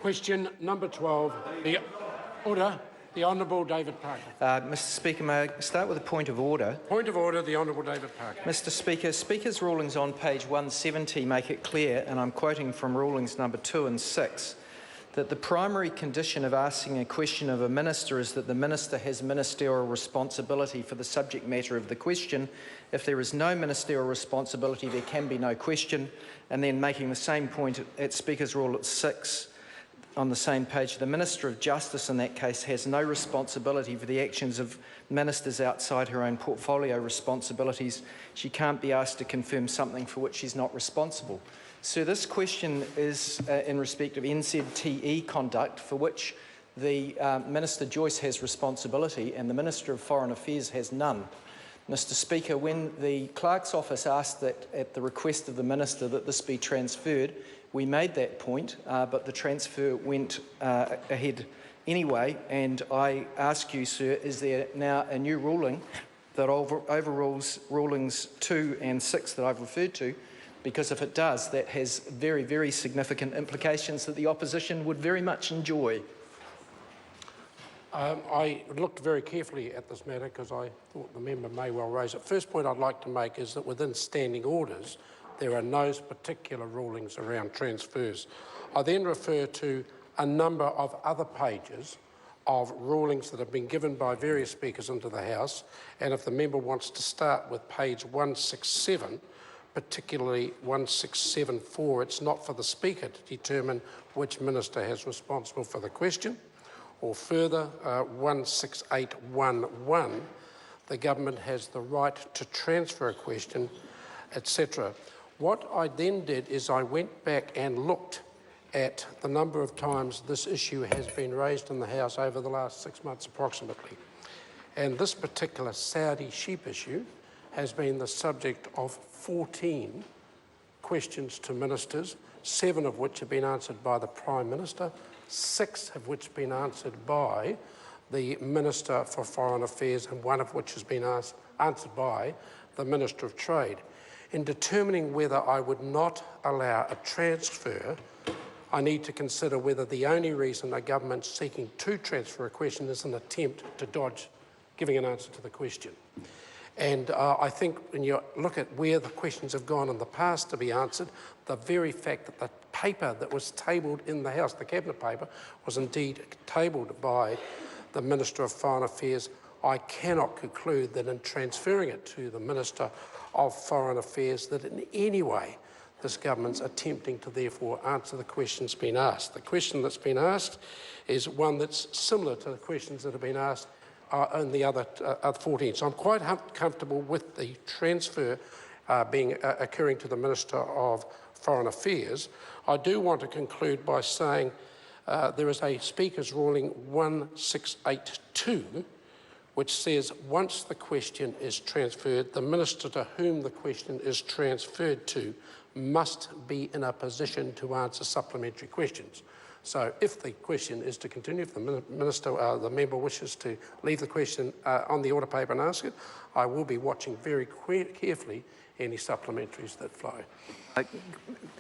Question number 12. The Honourable David Parker. Mr Speaker, may I start with a point of order? Point of order, the Honourable David Parker. Mr Speaker, Speaker's rulings on page 170 make it clear, and I'm quoting from rulings number 2 and 6, that the primary condition of asking a question of a minister is that the minister has ministerial responsibility for the subject matter of the question. If there is no ministerial responsibility, there can be no question. And then making the same point at Speaker's Rule at 6, on the same page, the Minister of Justice in that case has no responsibility for the actions of ministers outside her own portfolio responsibilities. She can't be asked to confirm something for which she's not responsible. So this question is in respect of NZTE conduct, for which the Minister Joyce has responsibility and the Minister of Foreign Affairs has none. Mr Speaker, when the Clerk's Office asked that at the request of the Minister that this be transferred, we made that point, but the transfer went ahead anyway, and I ask you, sir, is there now a new ruling that overrules rulings 2 and 6 that I've referred to? Because if it does, that has very, very significant implications that the opposition would very much enjoy. I looked very carefully at this matter because I thought the member may well raise it. First point I'd like to make is that within standing orders, there are no particular rulings around transfers. I then refer to a number of other pages of rulings that have been given by various speakers into the House, and if the member wants to start with page 167, particularly 1674, it's not for the Speaker to determine which minister has responsible for the question, or further, 16811, the government has the right to transfer a question, etc. What I then did is I went back and looked at the number of times this issue has been raised in the House over the last 6 months approximately. And this particular Saudi sheep issue has been the subject of 14 questions to ministers, 7 of which have been answered by the Prime Minister, 6 of which have been answered by the Minister for Foreign Affairs, and 1 of which has been answered by the Minister of Trade. In determining whether I would not allow a transfer, I need to consider whether the only reason a government seeking to transfer a question is an attempt to dodge giving an answer to the question. And I think when you look at where the questions have gone in the past to be answered, the very fact that the paper that was tabled in the House, the Cabinet paper, was indeed tabled by the Minister of Foreign Affairs, I cannot conclude that in transferring it to the Minister of Foreign Affairs that in any way this government's attempting to therefore answer the questions being asked. The question that's been asked is one that's similar to the questions that have been asked in the other 14. So I'm quite comfortable with the transfer occurring to the Minister of Foreign Affairs. I do want to conclude by saying there is a Speaker's ruling 1682 which says once the question is transferred, the minister to whom the question is transferred to must be in a position to answer supplementary questions. So if the question is to continue, if the the member wishes to leave the question on the order paper and ask it, I will be watching very carefully any supplementaries that flow.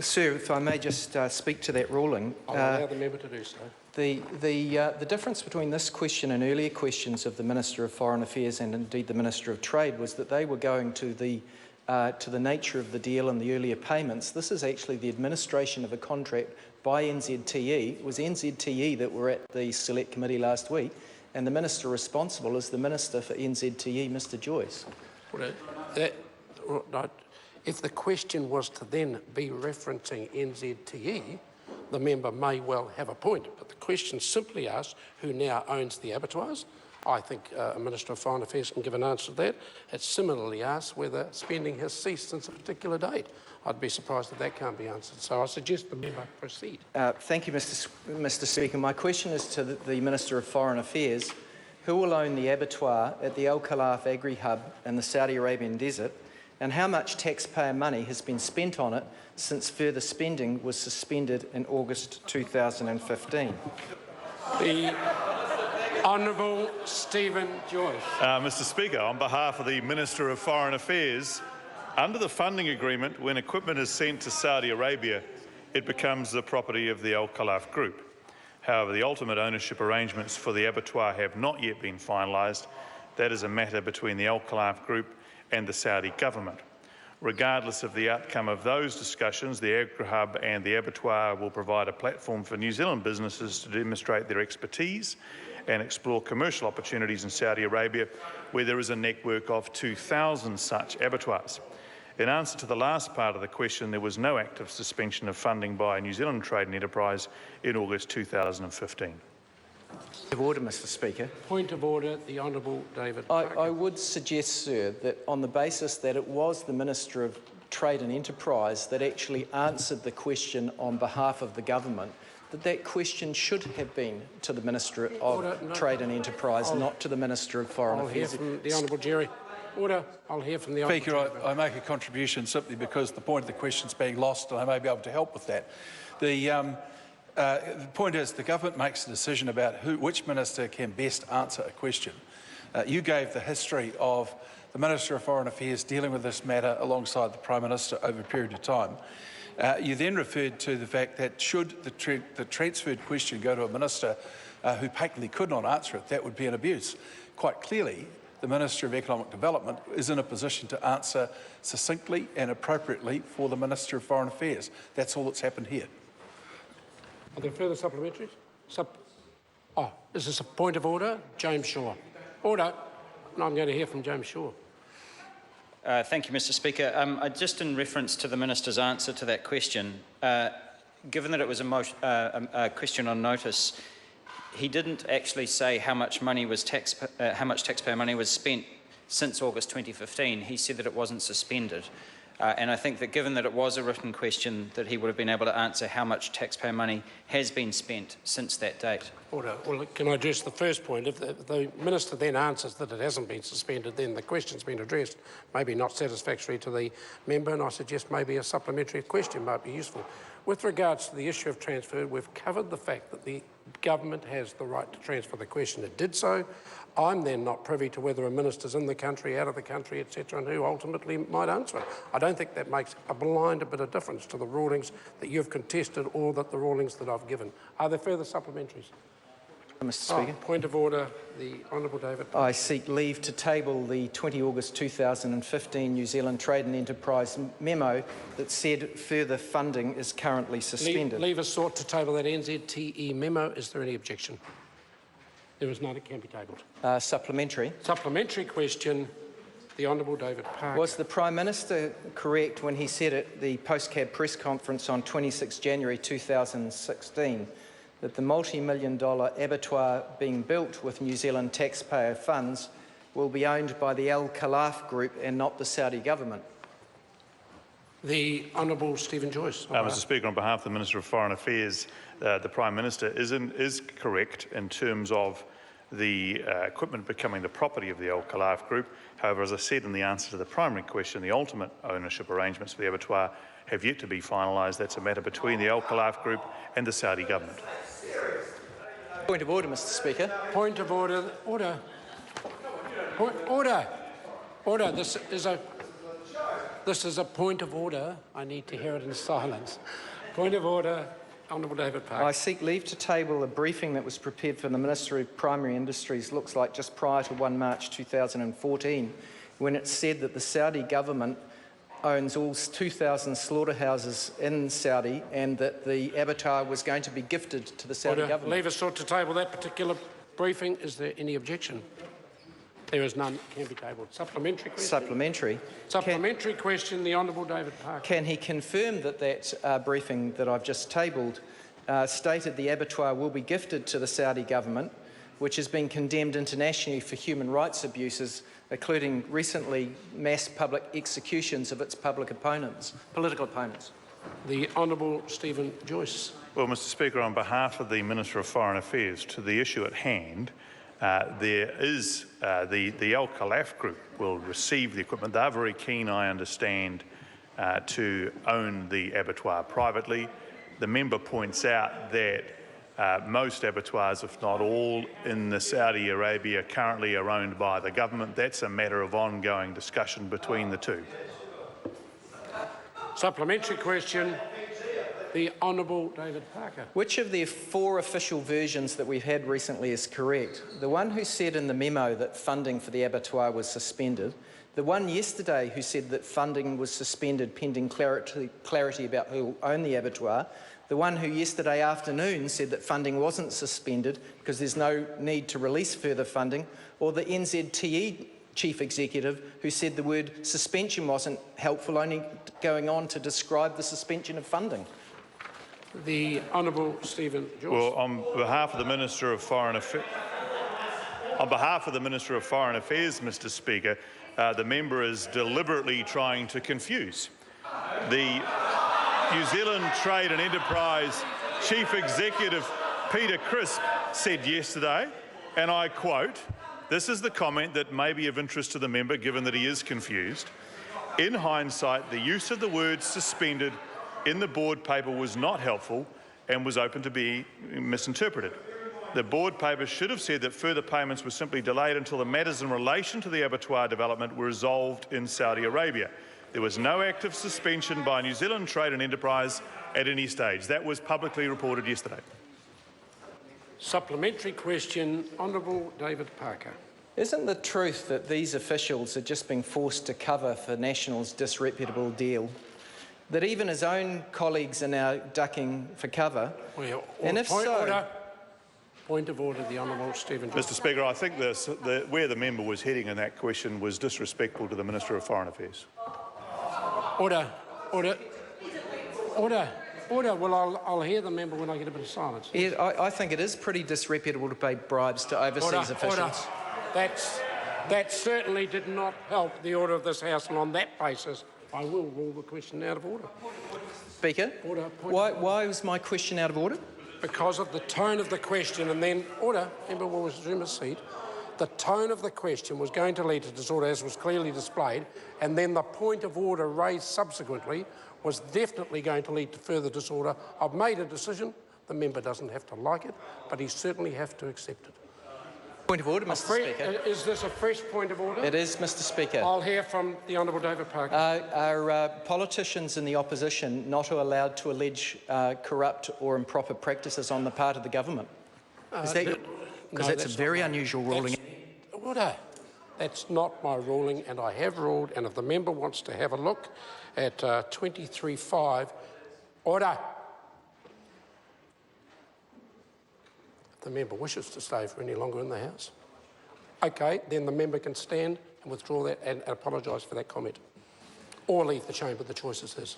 Sir, if I may just speak to that ruling. I'll allow the member to do so. The difference between this question and earlier questions of the Minister of Foreign Affairs and indeed the Minister of Trade was that they were going to the nature of the deal and the earlier payments. This is actually the administration of a contract by NZTE. It was NZTE that were at the Select Committee last week, and the Minister responsible is the Minister for NZTE, Mr Joyce. If the question was to then be referencing NZTE, the member may well have a point, but the question simply asks who now owns the abattoirs. I think a Minister of Foreign Affairs can give an answer to that. It similarly asks whether spending has ceased since a particular date. I'd be surprised if that can't be answered. So I suggest the member proceed. Thank you, Mr Speaker. My question is to the Minister of Foreign Affairs. Who will own the abattoir at the Khalaf Agri-hub in the Saudi Arabian desert, and how much taxpayer money has been spent on it since further spending was suspended in August 2015? The Honourable Stephen Joyce. Mr Speaker, on behalf of the Minister of Foreign Affairs, under the funding agreement, when equipment is sent to Saudi Arabia, it becomes the property of the Khalaf Group. However, the ultimate ownership arrangements for the abattoir have not yet been finalised. That is a matter between the Khalaf Group and the Saudi government. Regardless of the outcome of those discussions, the Agri-hub and the abattoir will provide a platform for New Zealand businesses to demonstrate their expertise and explore commercial opportunities in Saudi Arabia, where there is a network of 2,000 such abattoirs. In answer to the last part of the question, there was no active suspension of funding by New Zealand Trade and Enterprise in August 2015. Point of order, Mr. Speaker. Point of order, the Honourable David Parker. I would suggest, sir, that on the basis that it was the Minister of Trade and Enterprise that actually answered the question on behalf of the government, that question should have been to the Minister of Trade and Enterprise, not to the Minister of Foreign Affairs. I'll hear from the Honourable Jerry. Order. I'll hear from the Honourable Speaker, I make a contribution simply because the point of the question is being lost, and I may be able to help with that. The point is the government makes a decision about which minister can best answer a question. You gave the history of the Minister of Foreign Affairs dealing with this matter alongside the Prime Minister over a period of time. You then referred to the fact that should the transferred question go to a minister who patently could not answer it, that would be an abuse. Quite clearly, the Minister of Economic Development is in a position to answer succinctly and appropriately for the Minister of Foreign Affairs. That's all that's happened here. Are there further supplementaries? Is this a point of order? James Shaw. Order. No, I'm going to hear from James Shaw. Thank you, Mr. Speaker. Just in reference to the Minister's answer to that question, given that it was a question on notice, he didn't actually say how much money was how much taxpayer money was spent since August 2015. He said that it wasn't suspended. And I think that given that it was a written question, that he would have been able to answer how much taxpayer money has been spent since that date. Order. Well, can I address the first point? If the Minister then answers that it hasn't been suspended, then the question's been addressed, maybe not satisfactory to the member, and I suggest maybe a supplementary question might be useful. With regards to the issue of transfer, we've covered the fact that the government has the right to transfer the question. It did so. I'm then not privy to whether a minister's in the country, out of the country, etc., and who ultimately might answer it. I don't think that makes a bit of difference to the rulings that you've contested or that the rulings that I've given. Are there further supplementaries? Mr. Speaker. Point of order, the Honourable David Parker. I seek leave to table the 20 August 2015 New Zealand Trade and Enterprise memo that said further funding is currently suspended. Leave is sought to table that NZTE memo. Is there any objection? There is none. It can be tabled. Supplementary. Supplementary question, the Honourable David Parker. Was the Prime Minister correct when he said at the post-cab press conference on 26 January 2016 that the multi-million-dollar abattoir being built with New Zealand taxpayer funds will be owned by the Khalaf Group and not the Saudi government? The Honourable Stephen Joyce. Mr. Speaker, on behalf of the Minister of Foreign Affairs, the Prime Minister is correct in terms of the equipment becoming the property of the Khalaf Group. However, as I said in the answer to the primary question, the ultimate ownership arrangements for the abattoir have yet to be finalised. That's a matter between the Khalaf Group and the Saudi government. Point of order, Mr. Speaker. Point of order. Order. Order. Order. This is a point of order. I need to hear it in silence. Point of order. Honourable David Parker. I seek leave to table a briefing that was prepared for the Ministry of Primary Industries, looks like just prior to 1 March 2014, when it said that the Saudi government owns all 2,000 slaughterhouses in Saudi and that the abattoir was going to be gifted to the Saudi government. Leave is sought to table that particular briefing. Is there any objection? There is none. It can be tabled. Supplementary question? Supplementary. Supplementary question, the Honourable David Parker. Can he confirm that that briefing that I've just tabled stated the abattoir will be gifted to the Saudi government, which has been condemned internationally for human rights abuses, including recently mass public executions of its political opponents? The Honourable Stephen Joyce. Well, Mr. Speaker, on behalf of the Minister of Foreign Affairs, to the issue at hand, the Khalaf Group will receive the equipment. They're very keen, I understand, to own the abattoir privately. The member points out that most abattoirs, if not all, in Saudi Arabia currently are owned by the government. That's a matter of ongoing discussion between the two. Supplementary question. The Honourable David Parker. Which of the 4 official versions that we've had recently is correct? The one who said in the memo that funding for the abattoir was suspended, the one yesterday who said that funding was suspended pending clarity about who will own the abattoir, the one who yesterday afternoon said that funding wasn't suspended because there's no need to release further funding, or the NZTE Chief Executive who said the word suspension wasn't helpful, only going on to describe the suspension of funding. The Honourable Stephen Joyce. Well, on behalf of the Minister of Foreign Affairs, Mr. Speaker, the member is deliberately trying to confuse. The New Zealand Trade and Enterprise Chief Executive Peter Crisp said yesterday, and I quote, this is the comment that may be of interest to the member given that he is confused. In hindsight, the use of the word suspended in the board paper was not helpful and was open to be misinterpreted. The board paper should have said that further payments were simply delayed until the matters in relation to the abattoir development were resolved in Saudi Arabia. There was no active suspension by New Zealand Trade and Enterprise at any stage. That was publicly reported yesterday. Supplementary question, Honourable David Parker. Isn't the truth that these officials are just being forced to cover for National's disreputable deal? That even his own colleagues are now ducking for cover? Well, and if so... Point of order, the Honourable Stephen Joyce. Mr. Speaker, I think where the member was heading in that question was disrespectful to the Minister of Foreign Affairs. Order. Well, I'll hear the member when I get a bit of silence. Yeah, I think it is pretty disreputable to pay bribes to overseas officials. That certainly did not help the order of this House, and on that basis, I will rule the question out of order. Speaker, why was my question out of order? Because of the tone of the question, and then, member will resume his seat. The tone of the question was going to lead to disorder, as was clearly displayed, and then the point of order raised subsequently was definitely going to lead to further disorder. I've made a decision. The member doesn't have to like it, but he certainly has to accept it. Point of order, Mr. Speaker. Is this a fresh point of order? It is, Mr. Speaker. I'll hear from the Honourable David Parker. Are politicians in the opposition not allowed to allege corrupt or improper practices on the part of the government? Because that's a very unusual ruling. Order. That's not my ruling, and I have ruled, and if the member wants to have a look at 23.5, order. If the member wishes to stay for any longer in the House, OK, then the member can stand and withdraw that and apologise for that comment, or leave the chamber. The choice is his.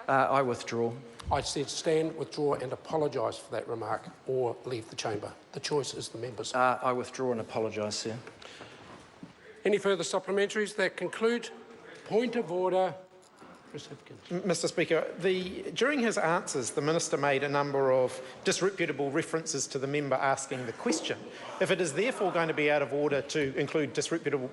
I withdraw. I said stand, withdraw and apologise for that remark, or leave the chamber. The choice is the member's. I withdraw and apologise, sir. Any further supplementaries? That conclude. Point of order. Mr. Speaker, during his answers, the Minister made a number of disreputable references to the member asking the question. If it is therefore going to be out of order to include disreputable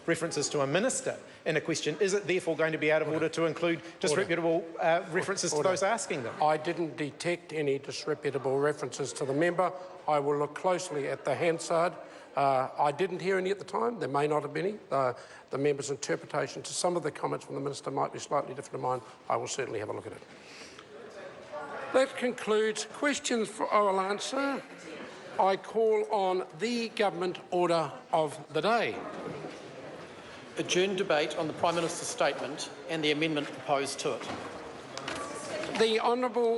references to a Minister in a question, is it therefore going to be out of order to include disreputable references to those asking them? I didn't detect any disreputable references to the member. I will look closely at the Hansard. I didn't hear any at the time. There may not have been any. The member's interpretation to some of the comments from the Minister might be slightly different to mine. I will certainly have a look at it. That concludes questions for oral answer. I call on the government order of the day. Adjourn debate on the Prime Minister's statement and the amendment proposed to it. The Honourable